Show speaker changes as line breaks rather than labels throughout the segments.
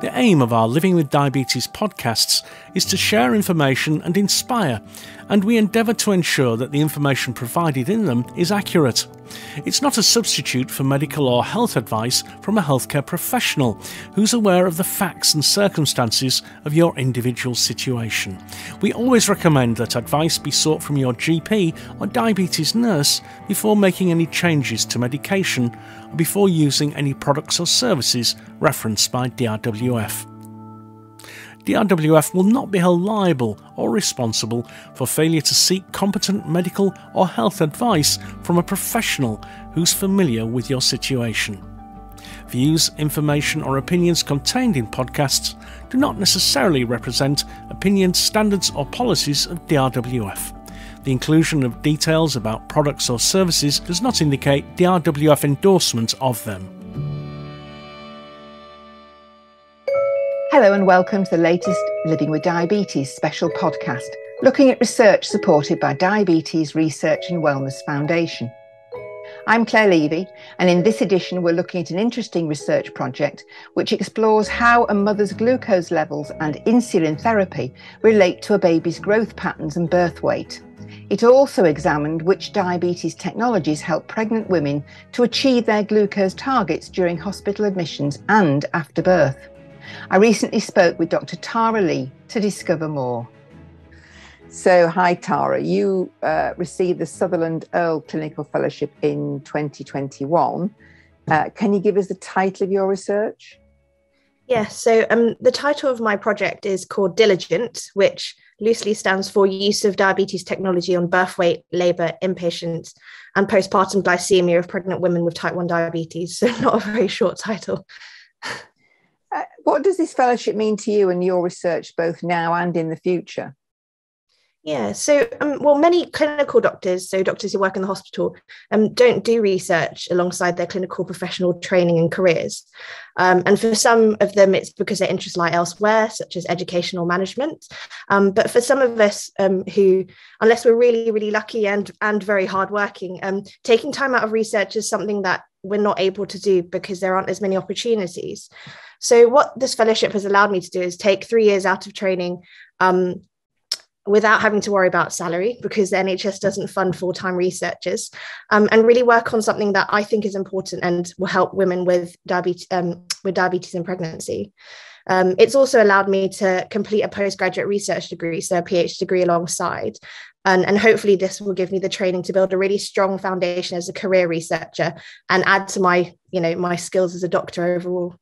The aim of our Living with Diabetes podcasts is to share information and inspire, and we endeavour to ensure that the information provided in them is accurate. It's not a substitute for medical or health advice from a healthcare professional who's aware of the facts and circumstances of your individual situation. We always recommend that advice be sought from your GP or diabetes nurse before making any changes to medication or before using any products or services referenced by DRWF. DRWF will not be held liable or responsible for failure to seek competent medical or health advice from a professional who's familiar with your situation. Views, information or opinions contained in podcasts do not necessarily represent opinions, standards or policies of DRWF. The inclusion of details about products or services does not indicate DRWF endorsement of them.
Hello and welcome to the latest Living with Diabetes special podcast, looking at research supported by Diabetes Research and Wellness Foundation. I'm Claire Levy, and in this edition we're looking at an interesting research project which explores how a mother's glucose levels and insulin therapy relate to a baby's growth patterns and birth weight. It also examined which diabetes technologies help pregnant women to achieve their glucose targets during hospital admissions and after birth. I recently spoke with Dr. Tara Lee to discover more. So, hi Tara, you received the Sutherland Earle Clinical Fellowship in 2021. Can you give us the title of your research?
Yes, so the title of my project is called Diligent, which loosely stands for Use of Diabetes Technology on Birth Weight, Labour, Inpatient and Postpartum Glycemia of Pregnant Women with Type 1 Diabetes. So not a very short title.
What does this fellowship mean to you and your research, both now and in the future?
Yeah, so many clinical doctors, so doctors who work in the hospital, don't do research alongside their clinical professional training and careers. And for some of them, it's because their interests lie elsewhere, such as educational management. But for some of us who, unless we're really, really lucky and very hardworking, taking time out of research is something that we're not able to do because there aren't as many opportunities. So what this fellowship has allowed me to do is take 3 years out of training without having to worry about salary, because the NHS doesn't fund full-time researchers, and really work on something that I think is important and will help women with diabetes and pregnancy. It's also allowed me to complete a postgraduate research degree, so a PhD degree alongside. And hopefully this will give me the training to build a really strong foundation as a career researcher and add to my skills as a doctor overall.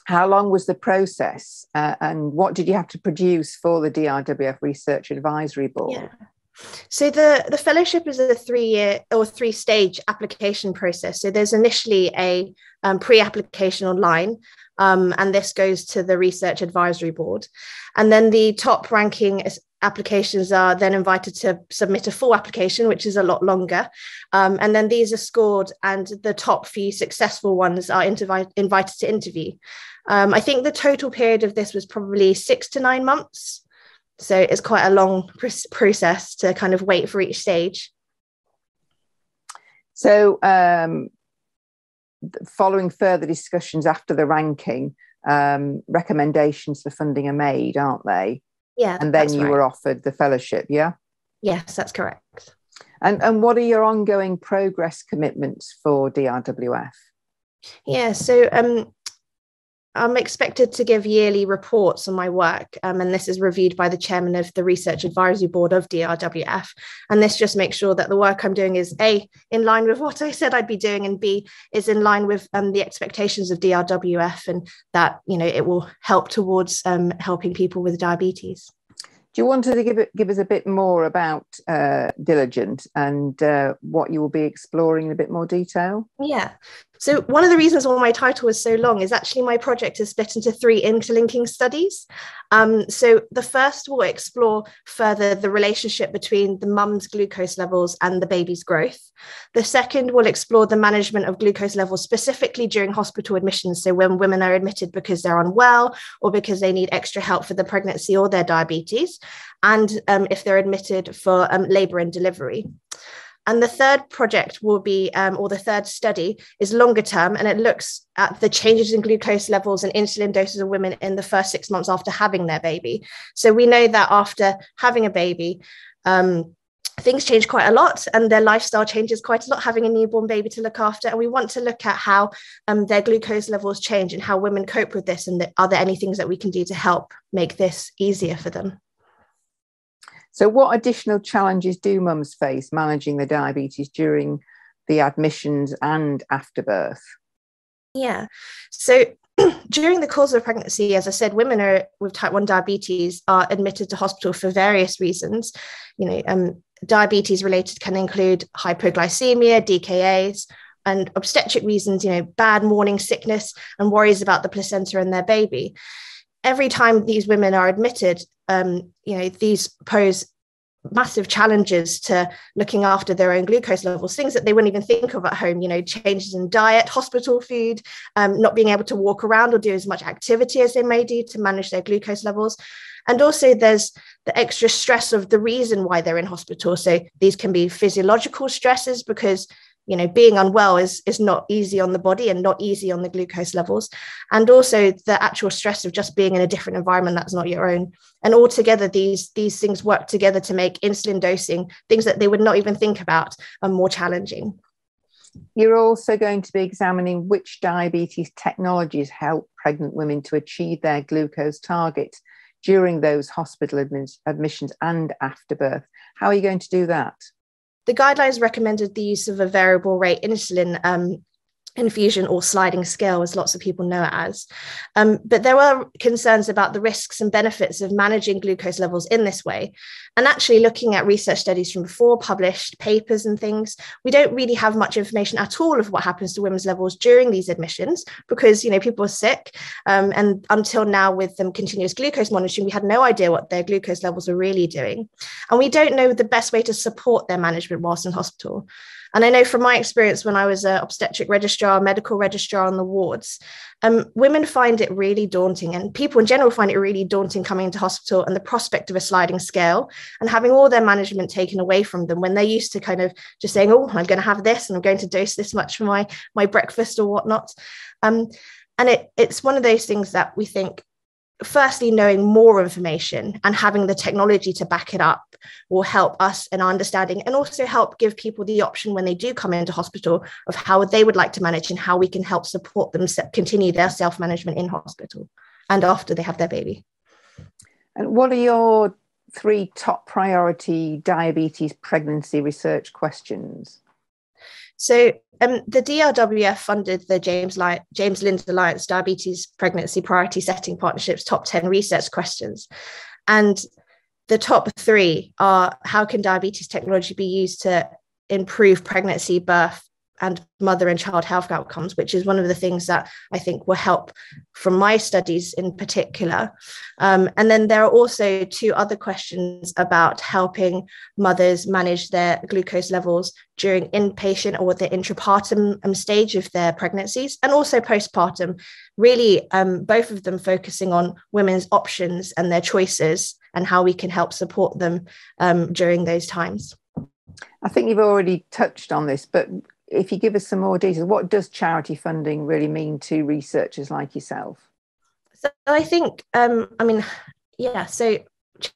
How long was the process and what did you have to produce for the DRWF Research Advisory Board?
Yeah. So the fellowship is a 3-year or 3-stage application process. So there's initially a pre-application online, and this goes to the Research Advisory Board. And then the top ranking applications are then invited to submit a full application, which is a lot longer. And then these are scored and the top few successful ones are invited to interview. I think the total period of this was probably 6 to 9 months. So it's quite a long process to kind of wait for each stage.
So following further discussions after the ranking, recommendations for funding are made, aren't they?
Yeah.
And then you were offered the fellowship, yeah?
Yes, that's correct.
And what are your ongoing progress commitments for DRWF?
Yeah, so I'm expected to give yearly reports on my work, and this is reviewed by the chairman of the Research Advisory Board of DRWF. And this just makes sure that the work I'm doing is A, in line with what I said I'd be doing, and B, is in line with the expectations of DRWF, and that, it will help towards helping people with diabetes.
Do you want to give us a bit more about Diligent and what you will be exploring in a bit more detail?
Yeah. So one of the reasons why my title is so long is actually my project is split into 3 interlinking studies. So the first will explore further the relationship between the mum's glucose levels and the baby's growth. The second will explore the management of glucose levels specifically during hospital admissions. So when women are admitted because they're unwell or because they need extra help for the pregnancy or their diabetes, and if they're admitted for labour and delivery. And the third project will be, or the third study is longer term, and it looks at the changes in glucose levels and insulin doses of women in the first 6 months after having their baby. So we know that after having a baby, things change quite a lot, and their lifestyle changes quite a lot, having a newborn baby to look after. And we want to look at how their glucose levels change and how women cope with this, and are there any things that we can do to help make this easier for them.
So what additional challenges do mums face managing the diabetes during the admissions and after birth?
Yeah, so during the course of pregnancy, as I said, women with type 1 diabetes are admitted to hospital for various reasons. Diabetes related can include hypoglycemia, DKAs, and obstetric reasons, bad morning sickness and worries about the placenta and their baby. Every time these women are admitted, these pose massive challenges to looking after their own glucose levels, things that they wouldn't even think of at home, changes in diet, hospital food, not being able to walk around or do as much activity as they may do to manage their glucose levels. And also there's the extra stress of the reason why they're in hospital. So these can be physiological stresses because being unwell is not easy on the body and not easy on the glucose levels. And also the actual stress of just being in a different environment that's not your own. And altogether, these things work together to make insulin dosing, things that they would not even think about, more challenging.
You're also going to be examining which diabetes technologies help pregnant women to achieve their glucose target during those hospital admissions and after birth. How are you going to do that?
The guidelines recommended the use of a variable rate insulin infusion, or sliding scale, as lots of people know it as. But there were concerns about the risks and benefits of managing glucose levels in this way. And actually looking at research studies from before, published papers and things, we don't really have much information at all of what happens to women's levels during these admissions because, people are sick. And until now with continuous glucose monitoring, we had no idea what their glucose levels were really doing. And we don't know the best way to support their management whilst in hospital. And I know from my experience when I was an obstetric registrar, medical registrar on the wards, women find it really daunting, and people in general find it really daunting coming into hospital and the prospect of a sliding scale and having all their management taken away from them when they're used to kind of just saying, oh, I'm going to have this and I'm going to dose this much for my breakfast or whatnot. And it's one of those things that we think, firstly, knowing more information and having the technology to back it up will help us in our understanding, and also help give people the option when they do come into hospital of how they would like to manage and how we can help support them continue their self-management in hospital and after they have their baby.
And what are your 3 top priority diabetes pregnancy research questions?
So the DRWF funded the James Lind Alliance Diabetes Pregnancy Priority Setting Partnership's top 10 research questions. And the top 3 are: how can diabetes technology be used to improve pregnancy, birth, and mother and child health outcomes, which is one of the things that I think will help from my studies in particular. And then there are also 2 other questions about helping mothers manage their glucose levels during inpatient or the intrapartum stage of their pregnancies, and also postpartum, really both of them focusing on women's options and their choices and how we can help support them during those times.
I think you've already touched on this, but if you give us some more details, what does charity funding really mean to researchers like yourself?
So I think, so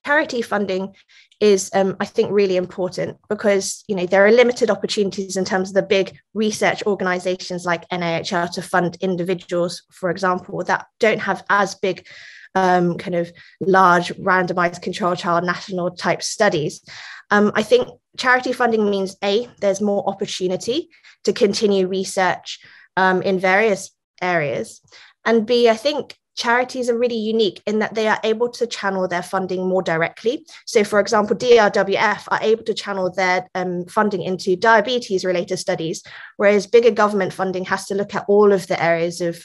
charity funding is, I think, really important because, there are limited opportunities in terms of the big research organizations like NIHR to fund individuals, for example, that don't have as big kind of large randomized controlled trial national type studies. I think charity funding means there's more opportunity to continue research in various areas, and B, I think charities are really unique in that they are able to channel their funding more directly. So, for example, DRWF are able to channel their funding into diabetes related studies, whereas bigger government funding has to look at all of the areas of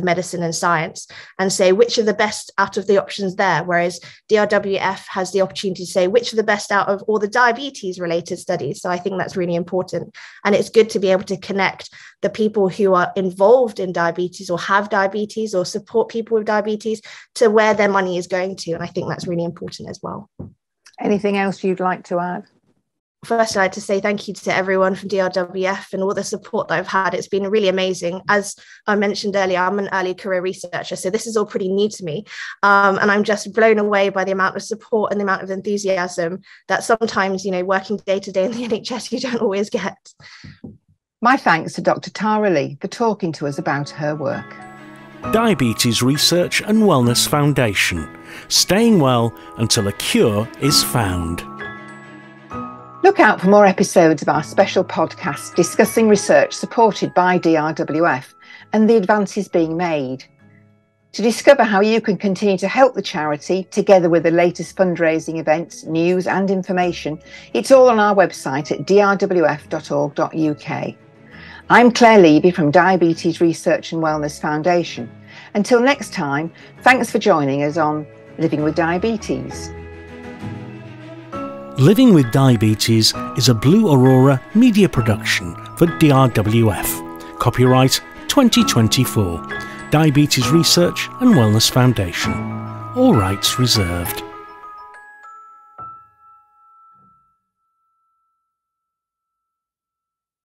medicine and science and say which are the best out of the options there, whereas DRWF has the opportunity to say which are the best out of all the diabetes related studies. So I think that's really important, and it's good to be able to connect the people who are involved in diabetes or have diabetes or support people with diabetes to where their money is going to. And I think that's really important as well.
Anything else you'd like to add?
first I'd like to say thank you to everyone from DRWF and all the support that I've had. It's been really amazing. As I mentioned earlier, I'm an early career researcher, so this is all pretty new to me. And I'm just blown away by the amount of support and the amount of enthusiasm that sometimes, working day to day in the NHS, you don't always get.
My thanks to Dr. Tara Lee for talking to us about her work.
Diabetes Research and Wellness Foundation. Staying well until a cure is found.
Look out for more episodes of our special podcast discussing research supported by DRWF and the advances being made. To discover how you can continue to help the charity, together with the latest fundraising events, news and information, it's all on our website at drwf.org.uk. I'm Claire Levy from Diabetes Research and Wellness Foundation. Until next time, thanks for joining us on Living with Diabetes.
Living with Diabetes is a Blue Aurora media production for DRWF. Copyright 2024. Diabetes Research and Wellness Foundation. All rights reserved.